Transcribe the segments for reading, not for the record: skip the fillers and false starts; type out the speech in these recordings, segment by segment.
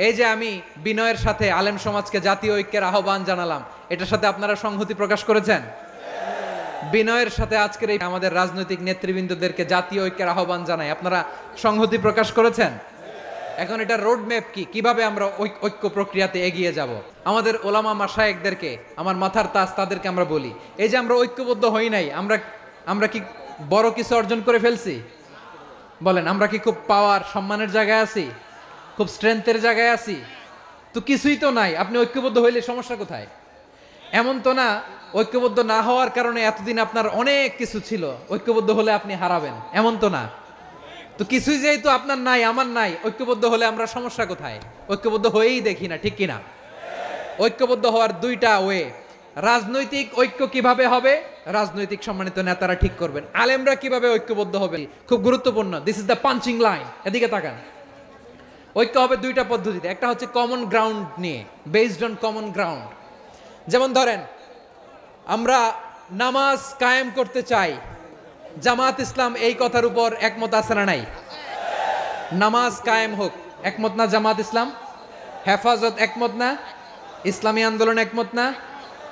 এই যে আমি বিনয়ের সাথে আলেম সমাজকে জাতীয় ঐক্যের আহ্বান জানালাম, এটার সাথে আপনারা সংহতি প্রকাশ করেছেন? বিনয়ের সাথে আজকের এই আমাদের রাজনৈতিক নেতৃবৃন্দদেরকে জাতীয় ঐক্যের আহ্বান জানাই, আপনারা সংহতি প্রকাশ করেছেন? এখন এটা রোড ম্যাপ কি, কিভাবে আমরা ঐক্য প্রক্রিয়াতে এগিয়ে যাব? আমাদের ওলামা মাশায়েখদেরকে, আমার মাথার তাজ, তাদেরকে আমরা বলি, এই যে আমরা ঐক্যবদ্ধ হই নাই, আমরা কি বড় কিছু অর্জন করে ফেলছি? বলেন, আমরা কি খুব পাওয়ার সম্মানের জায়গায় আছি? খুব স্ট্রেংথের জায়গায় আছি? তো কিছুই তো নাই। আপনি ঐক্যবদ্ধ হইলে সমস্যা কোথায়? এমন তো না ঐক্যবদ্ধ না হওয়ার কারণে এতদিন আপনার অনেক কিছু ছিল, ঐক্যবদ্ধ হলে আপনি হারাবেন, এমন তো না। তো কিছুই যেহেতু আপনার নাই, আমার নাই, ঐক্যবদ্ধ হলে আমরা সমস্যা কোথায়? ঐক্যবদ্ধ হয়েই দেখি না, ঠিক কিনা? ঐক্যবদ্ধ হওয়ার দুইটা ওয়ে। রাজনৈতিক ঐক্য কিভাবে হবে? রাজনৈতিক সম্মানিত নেতারা ঠিক করবেন। আলেমরা কিভাবে ঐক্যবদ্ধ হবে? খুব গুরুত্বপূর্ণ। This is the punching line. এদিকে তাকান। ঐক্য হবে দুইটা পদ্ধতিতে। একটা হচ্ছে কমন গ্রাউন্ড নিয়ে, বেসড অন কমন গ্রাউন্ড। যেমন ধরেন, আমরা নামাজ কায়েম করতে চাই, জামাত ইসলাম এই কথার উপর একমত আছে না নাই? নামাজ কায়েম হোক, একমত না জামাত ইসলাম? হেফাজত একমত না? ইসলামী আন্দোলন একমত না?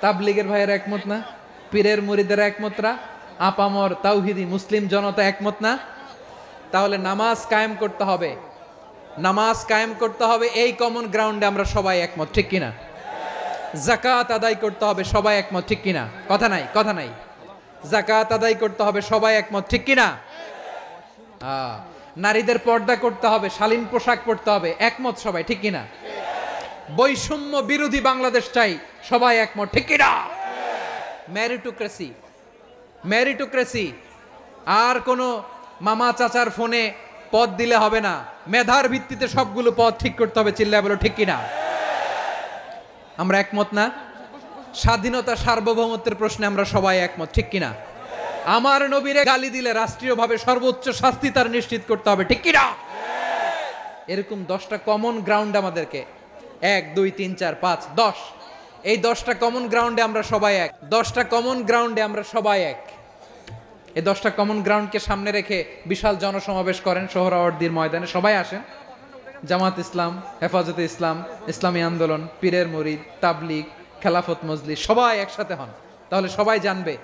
তাবলিগের ভাইয়েরা একমত না? পীরের মুরিদেরা একমত না? আপামর তাওহিদি মুসলিম জনতা একমত না? তাহলে নামাজ কায়েম করতে হবে, নামাজ কায়েম করতে হবে এই কমন গ্রাউন্ডে আমরা সবাই একমত, ঠিক কিনা? যাকাত আদায় করতে হবে, সবাই একমত, ঠিক কিনা? কথা নাই, কথা নাই। যাকাত আদায় করতে হবে, সবাই একমত, ঠিক কিনা? নারীদের পর্দা করতে হবে, শালীন পোশাক পরতে হবে, একমত সবাই, ঠিক কিনা? বৈষম্য বিরোধী বাংলাদেশ চাই, সবাই একমত, ঠিক কিনা? Meritocracy, meritocracy. আর কোনো মামা চাচার ফোনে পদ দিলে হবে না, মেধার ভিত্তিতে সবগুলো পদ ঠিক করতে হবে, চিল্লায় বলো ঠিক কিনা? আমরা একমত না? স্বাধীনতা সার্বভৌমত্বের প্রশ্নে আমরা সবাই একমত, ঠিক কিনা? আমার নবীরে গালি দিলে রাষ্ট্রীয়ভাবে সর্বোচ্চ শাস্তি তার নিশ্চিত করতে হবে, ঠিক কিনা? এরকম 10টা কমন গ্রাউন্ড আমাদেরকে, 1 2 3 4 5 10, এই 10টা কমন গ্রাউন্ডে আমরা সবাই এক। 10টা কমন গ্রাউন্ডে আমরা সবাই এক। এই 10টা কমন গ্রাউন্ডকে সামনে রেখে বিশাল জনসমাবেশ করেন সোহরাওয়ার্দীর ময়দানে, সবাই আসেন। জামাত ইসলাম, হেফাজতে ইসলাম, ইসলামী আন্দোলন, পীরের মুরিদ, তাবলিগ, খেলাফত মজলিস, সবাই একসাথে হন। তাহলে সবাই জানবে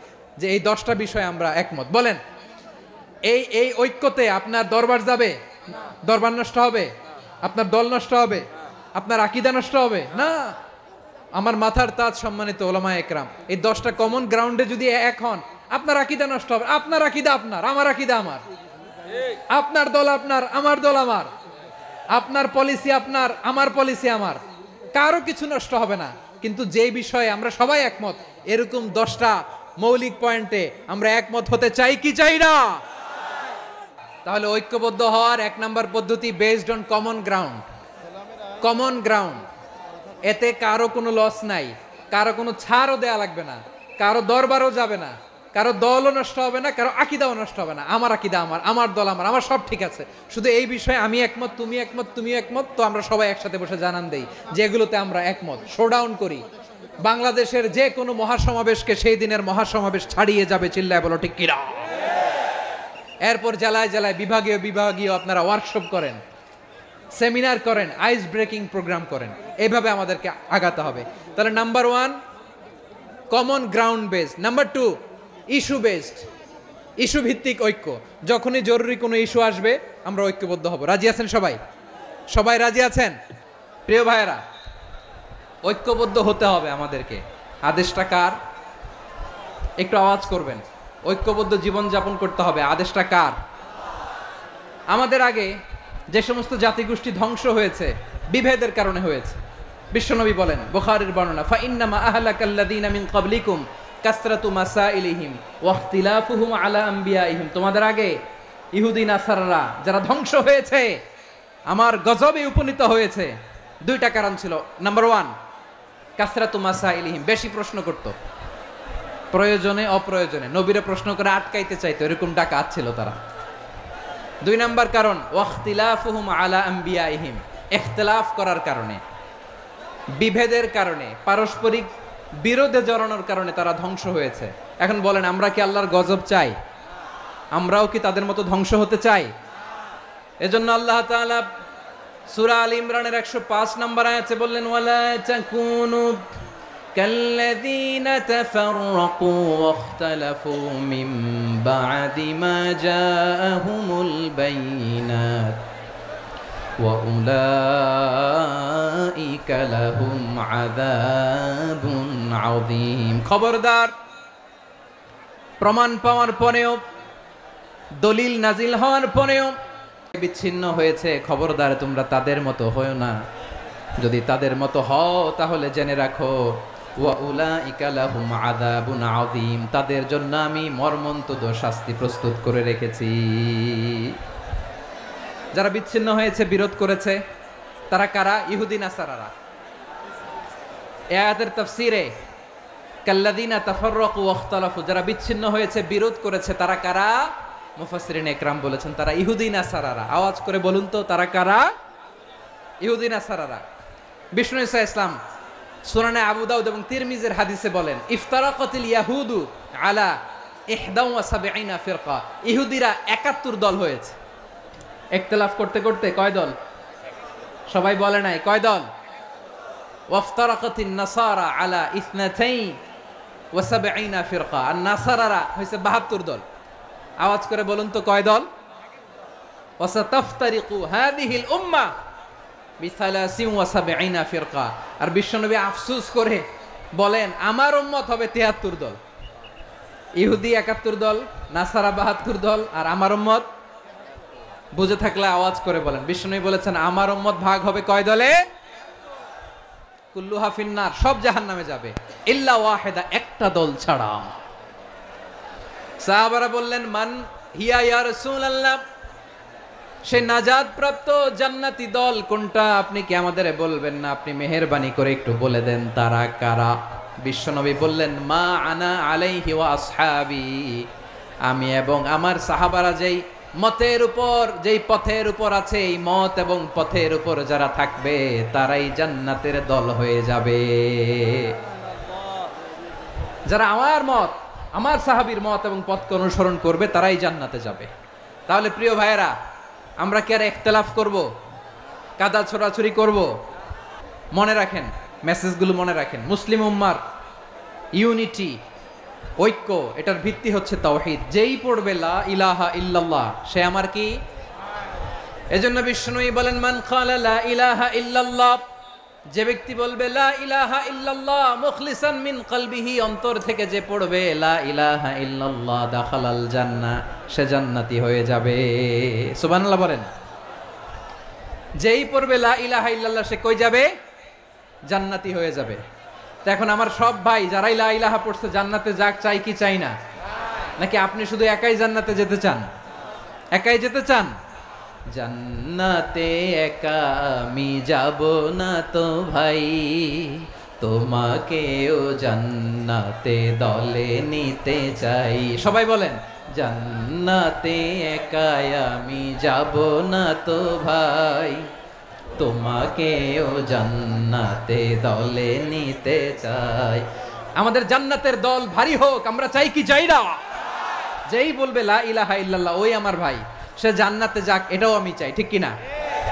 যে এই 10টা বিষয়ে আমরা একমত। বলেন, এই ঐক্যতে আপনার দরবার যাবে? দরবার নষ্ট হবে? আপনার দল নষ্ট হবে? আপনার আকীদা নষ্ট হবে না? আমার মাথার তাজ সম্মানিত ওলামায়ে একরাম, এই 10টা কমন গ্রাউন্ডে যদি এক হন, আপনার আকীদা নষ্ট হবে? আপনার আকীদা আপনার, আমার আকীদা আমার, আপনার দল আপনার, আমার দল আমার, আপনার পলিসি আপনার, আমার পলিসি আমার, কারো কিছু নষ্ট হবে না। কিন্তু যে বিষয়ে আমরা সবাই একমত, এরকম 10টা মৌলিক পয়েন্টে আমরা একমত হতে চাই কি চাই না? তাহলে ঐক্যবদ্ধ হওয়ার 1 নাম্বার পদ্ধতি based on common ground. Common ground, এতে কারো কোনো লস নাই, কারো কোনো ছাড়ও দেয়া লাগবে না, কারো দরবারও যাবে না, কারো দলও নষ্ট হবে না, কারো আকীদাও নষ্ট হবে না। আমার আকীদা আমার, আমার দল আমার, আমার সব ঠিক আছে। শুধু এই বিষয়ে আমি একমত, তুমি একমত, তুমি একমত, তো আমরা সবাই একসাথে বসে জানান দেই যে এগুলোতে আমরা একমত। শোডাউন করি, বাংলাদেশের যে কোনো মহাসমাবেশকে সেই দিনের মহাসমাবেশ ছাড়িয়ে যাবে, চিল্লায় বলো ঠিক কিনা? এরপর জেলায় জেলায়, বিভাগীয় বিভাগীয় আপনারা ওয়ার্কশপ করেন, সেমিনার করেন, আইস ব্রেকিং প্রোগ্রাম করেন, এইভাবে আমাদেরকে আগাতে হবে। তাহলে number 1 common ground based. Number 2 issue based, issue ভিত্তিক ঐক্য। যখনই জরুরি কোনো ইস্যু আসবে আমরা ঐক্যবদ্ধ হব। রাজি আছেন সবাই? সবাই রাজি আছেন? প্রিয় ভাইয়েরা, ঐক্যবদ্ধ হতে হবে আমাদেরকে। আদেশটা কার? একটু আওয়াজ করবেন। ঐক্যবদ্ধ জীবন যাপন করতে হবে, আদেশটা কার? আমাদের আগে যে সমস্ত জাতিগোষ্ঠী ধ্বংস হয়েছে বিভেদের কারণে হয়েছে। বিশ্বনবী বলেন, বুখারীর বর্ণনা, ফা ইন্নামা আহলাকাল্লাযীনা মিন ক্বাবলিকুম কাসরাতু মাসাইলিহিম ওয়া ইখতিলাফুহুম আলা আমবিয়াইহিম। তোমাদের আগে ইহুদি নাসারারা যারা ধ্বংস হয়েছে, আমার গজবে উপনীত হয়েছে, 2টা কারণ ছিল। নাম্বার 1 কাসরাতু মাসাইলিহিম, বেশি প্রশ্ন করত, প্রয়োজনে অপ্রয়োজনে নবীরে প্রশ্ন করে আটকাইতে চাইতো, এরকম ডাকাত ছিল তারা। 2 নাম্বার কারণ ওয়া ইখতিলাফুহুম আলা আমবিয়াইহিম, ইখতিলাফ করার কারণে, বিভেদের কারণে, পারস্পরিক বিরোধে জড়ানোর কারণে তারা ধ্বংস হয়েছে। এখন বলেন, আমরা কি আল্লাহর গজব চাই? আমরাও কি তাদের মতো ধ্বংস হতে চাই? এজন্য আল্লাহ তাআলা সূরা আল ইমরানের 105 নম্বর আয়াতে বললেন ওয়ালা তাকুনু কাল্লাযীনা তাফাররাকু ওয়াখতালাফু মিন বা'দি মা জাআহুমুল বাইয়িনাত ওয়া উলাইকা লাহুম আযাবুন আযীম। খবরদার, প্রমাণ পাওয়ার পরেও, দলিল নাজিল হওয়ার পরেও বিচ্ছিন্ন হয়েছে, খবরদার তোমরা তাদের মতো হও না। যদি তাদের মতো হও তাহলে জেনে রাখো ওয়া উলাইকা লাহুম আযাবুন আযীম, তাদের জন্য আমি মর্মন্তুদ শাস্তি প্রস্তুত করে রেখেছি। যারা বিচ্ছিন্ন হয়েছে, বিরোধ করেছে, তারা কারা? ইহুদি নাসারারা। এই আয়াতের তাফসীরে কাল্লাযীনা তাফাররাকু ওয়াখতালাফু, যারা বিচ্ছিন্ন হয়েছে, বিরোধ করেছে, তারা কারা? মুফাসসিরিন ইকরাম বলেছেন তারা ইহুদি নাসারারা। আওয়াজ করে বলুন তো, তারা কারা? ইহুদি নাসারারা। বিষ্ণু ঈসা ইসলাম সুনানে আবু দাউদ এবং তিরমিজির হাদিসে বলেন ইফতারাকাতিল ইয়াহুদু আলা 71 ফিরকা, ইহুদিরা 71 দল হয়েছে। ইখতিলাফ করতে করতে কয় দল? সবাই বলে নাই কয় দল? ওয়াফতারাকাতিন নাসারা আলা 72 ফিরকা, আর নাসারারা হইছে 72 দল। আওয়াজ করে বলুন তো কয় দল? ওয়াসাতাফতারিকু হাদিহিল উম্মাহ বি73 ফিরকা। আর বিশ্বনবী আফসোস করে বলেন আমার উম্মত হবে 73 দল। ইহুদি 71 দল, নাসারা 72 দল, আর আমার উম্মত, বুঝে থাকলে আওয়াজ করে বলেন। বিশ্বনবী বলেছেন আমার উম্মত ভাগ হবে কয় দলে? কুল্লুহা ফিন্নার, সব জাহান্নামে যাবে, ইল্লা ওয়াহিদা, একটা দল ছাড়া। সাহাবারা বললেন মান হিয়া ইয়া রাসূলুল্লাহ, সেই নাজাত প্রাপ্ত জান্নাতি দল কোনটা? আপনি কি আমাদের বলবেন না? আপনি মেহেরবানি করে একটু বলে দেন তারা কারা। বিশ্বনবী বললেন মা আনা আলাইহি ওয়া আসহাবি, আমি এবং আমার সাহাবারা যেই মতের উপর, যেই পথের উপর আছে, এই মত এবং পথের উপর যারা থাকবে তারাই জান্নাতের দল হয়ে যাবে। যারা আমার মত, আমার সাহাবীর মত এবং পথকে অনুসরণ করবে তারাই জান্নাতে যাবে। তাহলে প্রিয় ভাইয়েরা, আমরা কি আর ইখতিলাফ করব, কাদা ছোড়াছুরি করব? মনে রাখেন, মেসেজগুলো মনে রাখেন। মুসলিম উম্মার ইউনিটি, ঐক্য, এটার ভিত্তি হচ্ছে তাওহীদ। যেই পড়বে লা ইলাহা ইল্লাল্লাহ সে আমার কি? এজন্য বিষ্ণুই বলেন মান ক্বালা লা ইলাহা ইল্লাল্লাহ, যে ব্যক্তি বলবে লা ইলাহা ইল্লাল্লাহ মুখলিসান মিন কলবিহি, অন্তর থেকে যে পড়বে লা ইলাহা ইল্লাল্লাহ, দাখালাল জান্নাহ, সে জান্নাতি হয়ে যাবে। সুবহানাল্লাহ বলেন। যেই পড়বে লা ইলাহা ইল্লাল্লাহ সে কই যাবে? জান্নাতি হয়ে যাবে। তো এখন আমার সব ভাই যারাই লা ইলাহা পড়ছে জান্নাতে যাক, চাই কি চাই না? নাকি আপনি শুধু একাই জান্নাতে যেতে চান? একাই যেতে চান? জান্নাতে একা আমি যাব না তো ভাই, তোমাকেও জান্নাতে দলে নিতে চাই। সবাই বলেন জান্নাতে একা আমি যাব না তো ভাই, তোমাকেও জান্নাতে দলে নিতে চাই। আমাদের জান্নাতের দল ভারী হোক, আমরা চাই কি চাই না? যেই বলবে লা ইলাহা ইল্লাল্লাহ ওই আমার ভাই, সে জান্নাতে যাক, এটাও আমি চাই, ঠিক কিনা?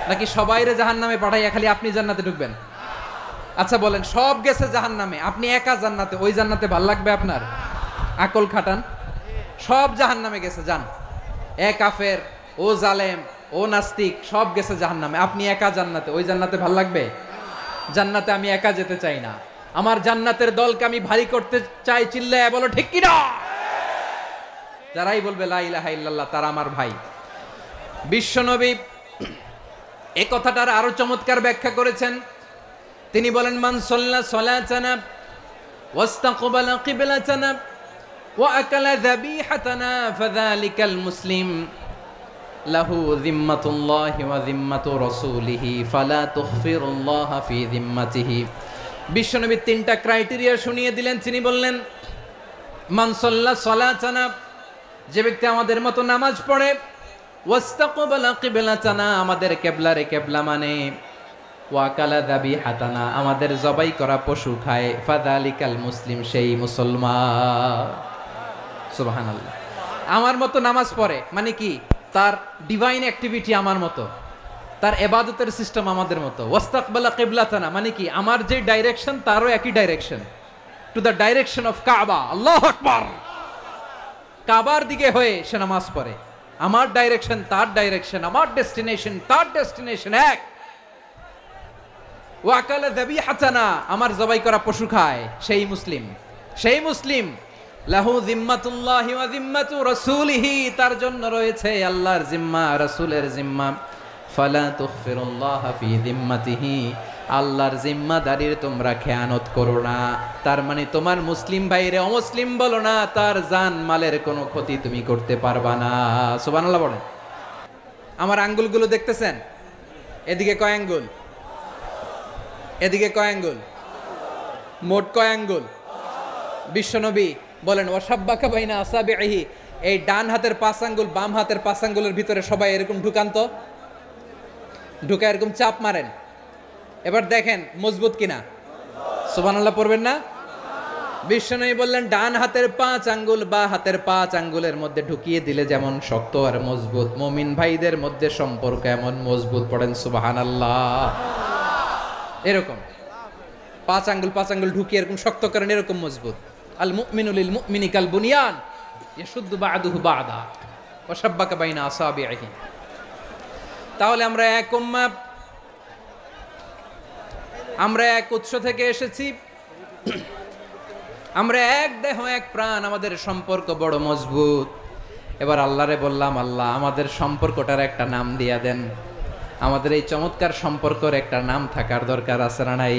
নাকি সবাইরে জাহান্নামে পাঠাইয়া খালি আপনি জান্নাতে ঢুকবেন? আচ্ছা বলেন, সব গেছে জাহান্নামে, আপনি একা জান্নাতে, ওই জান্নাতে ভাল লাগবে আপনার? আকল খাটান। সব জাহান্নামে গেছে, যান। এ কাফের, ও জালেম, ও নাস্তিক, সব গেছে জাহান্নামে, আপনি একা জান্নাতে, ওই জান্নাতে ভাল লাগবে? জান্নাতে আমি একা যেতে চাই না, আমার জান্নাতের দলকে আমি ভারী করতে চাই। চিল্লায় বলো ঠিক কিনা? যারাই বলবে লা ইলাহা ইল্লাল্লাহ তারা আমার ভাই। বিশ্বনবী এই কথাটার আরো চমৎকার ব্যাখ্যা করেছেন। তিনি বলেন মান সাল্লা সালাতানা ওয়াস্তাকবালা কিবলাতানা ওয়া আকালা যাবিহাতানা ফাযালিকাল মুসলিম লাহু যিম্মাতুল্লাহি ওয়া যিম্মাতু রাসূলিহি ফালা তুখফিরুল্লাহা ফি যিম্মাতিহি। বিশ্বনবী তিনটা ক্রাইটেরিয়া শুনিয়ে দিলেন। তিনি বললেন মান সাল্লা সালাতানা, যে ব্যক্তি আমাদের মতো নামাজ পড়ে, ওয়াস্তাকবালা কিবলাতানা, আমাদের কিবলারে কিবলা মানে, ওয়া কালা যাবিহাতানা, আমাদের জবাই করা পশু খায়, ফাযালিকাল মুসলিম, সেই মুসলমান। সুবহানাল্লাহ। আমার মতো নামাজ পড়ে মানে কি? তার ডিভাইন অ্যাক্টিভিটি আমার মতো, তার ইবাদতের সিস্টেম আমাদের মতো। ওয়াস্তাকবালা কিবলাতানা মানে কি, আমার যে ডাইরেকশন তারও একই direction, to the direction of কাবা। আল্লাহু আকবার। কাবার দিকে হয়ে সে নামাজ পড়ে। আমার ডাইরেকশন তার ডাইরেকশন, আমার ডেস্টিনেশন তার ডেস্টিনেশন এক। ওয়াকালা যাবিহাতানা, আমার জবাই করা পশু খায়, সেই মুসলিম। সেই মুসলিম। লাহু জিম্মাতুল্লাহি ওয়া জিম্মাতু রাসূলিহি, তার জন্য রয়েছে আল্লাহর জিম্মা, রাসূলের জিম্মা। ফালা তুগফিরুল্লাহা ফি জিম্মাতিহি, আল্লাহর জিম্মাদারির তোমরা খেয়ানত করো না। তার মানে তোমার মুসলিম ভাইরে অমুসলিম বলো না, তার জান মালের কোনো ক্ষতি তুমি করতে পারবা না। সুবহানাল্লাহ বলেন। আমার আঙ্গুলগুলো দেখতেছেন? এদিকে কয় আঙ্গুল? এদিকে কয় আঙ্গুল? মোট কয় আঙ্গুল? বিশ্বনবী বলেন ওয়াসাব্বাকা বাইনা আসাবিহি, এই ডান হাতের 5 আঙ্গুল বাম হাতের 5 আঙ্গুলের ভিতরে সবাই এরকম ঢুকান্ত, ঢুকা এরকম চাপ মারেন। এবার দেখেন মজবুত কিনা। সুবহানাল্লাহ পড়বেন না? বিশ্বনবী বললেন ডান হাতের 5 আঙ্গুল বা হাতের 5 আঙ্গুলের মধ্যে ঢুকিয়ে দিলে যেমন শক্ত আর মজবুত, মুমিন ভাইদের মধ্যে সম্পর্ক এমন মজবুত। পড়েন সুবহানাল্লাহ। এরকম 5 আঙ্গুল ঢুকিয়ে এরকম শক্ত করেন, এরকম মজবুত। আল মুমিনু লিল মুমিনি কাল বুনিয়ান ইয়াশুদ্দু বা'দুহু বা'দা ওয়া শাব্বাকা বাইনা আসাবিহি। তাহলে আমরা এক উম্মাহ, আমরা এক উৎস থেকে এসেছি, আমরা এক দেহ এক প্রাণ, আমাদের সম্পর্ক বড় মজবুত। এবার আল্লাহরে বললাম, আল্লাহ আমাদের সম্পর্কটার একটা নাম দিয়া দেন। আমাদের এই চমৎকার সম্পর্কের একটা নাম থাকার দরকার আছে না নাই?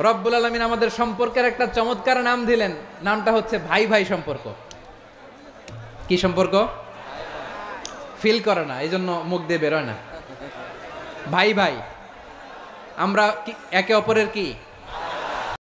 রব্বুল আলামিন আমাদের সম্পর্কের একটা চমৎকার নাম দিলেন। নামটা হচ্ছে ভাই ভাই সম্পর্ক। কি সম্পর্ক? ফিল করে না, এই জন্য মুখ দিয়ে বেরোয় না। ভাই ভাই, আমরা একে অপরের কি